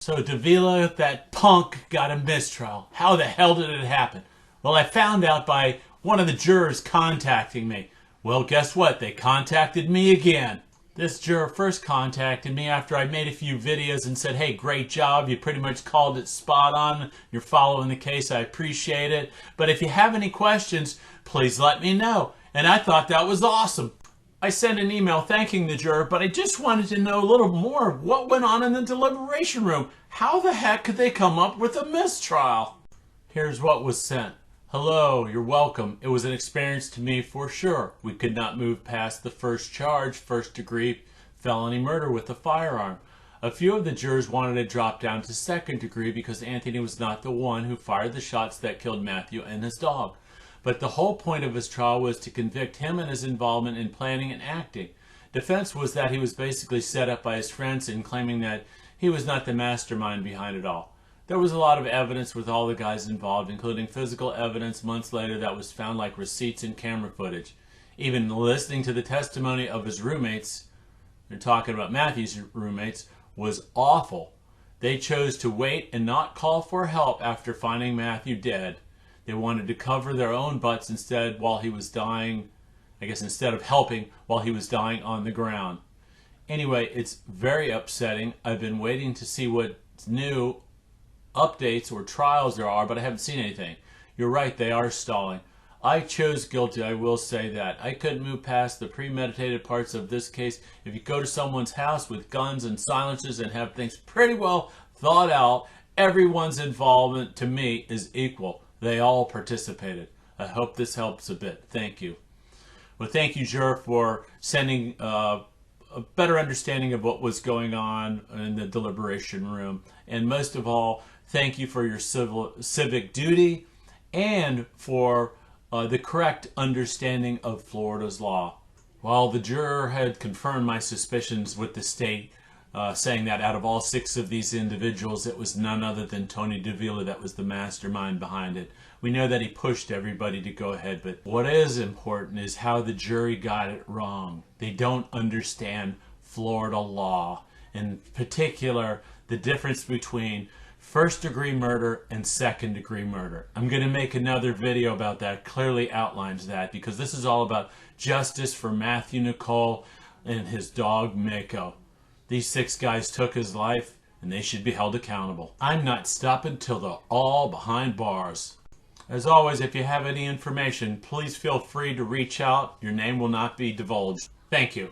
So Davila, that punk, got a mistrial. How the hell did it happen? Well, I found out by one of the jurors contacting me. Well, guess what? They contacted me again. This juror first contacted me after I made a few videos and said, hey, great job. You pretty much called it spot on. You're following the case. I appreciate it. But if you have any questions, please let me know. And I thought that was awesome. I sent an email thanking the juror, but I just wanted to know a little more of what went on in the deliberation room. How the heck could they come up with a mistrial? Here's what was sent. Hello, you're welcome. It was an experience to me for sure. We could not move past the first charge, first-degree felony murder with a firearm. A few of the jurors wanted to drop down to second degree because Anthony was not the one who fired the shots that killed Matthew and his dog. But the whole point of his trial was to convict him and his involvement in planning and acting. Defense was that he was basically set up by his friends in claiming that he was not the mastermind behind it all. There was a lot of evidence with all the guys involved, including physical evidence months later that was found, like receipts and camera footage. Even listening to the testimony of his roommates, they're talking about Matthew's roommates, was awful. They chose to wait and not call for help after finding Matthew dead. They wanted to cover their own butts instead while he was dying, instead of helping while he was dying on the ground. Anyway, it's very upsetting. I've been waiting to see what new updates or trials there are, but I haven't seen anything. You're right, they are stalling. I chose guilty, I will say that. I couldn't move past the premeditated parts of this case. If you go to someone's house with guns and silencers and have things pretty well thought out, everyone's involvement to me is equal. They all participated. I hope this helps a bit. Thank you. Well, thank you, Juror, for sending a better understanding of what was going on in the deliberation room. And most of all, thank you for your civic duty and for the correct understanding of Florida's law. While the juror had confirmed my suspicions with the state, saying that out of all 6 of these individuals, it was none other than Tony Davila that was the mastermind behind it. We know that he pushed everybody to go ahead, but what is important is how the jury got it wrong. They don't understand Florida law, in particular, the difference between first-degree murder and second-degree murder. I'm going to make another video about that, clearly outlines that, because this is all about justice for Matthew Nicol and his dog, Mako. These 6 guys took his life, and they should be held accountable. I'm not stopping till they're all behind bars. As always, if you have any information, please feel free to reach out. Your name will not be divulged. Thank you.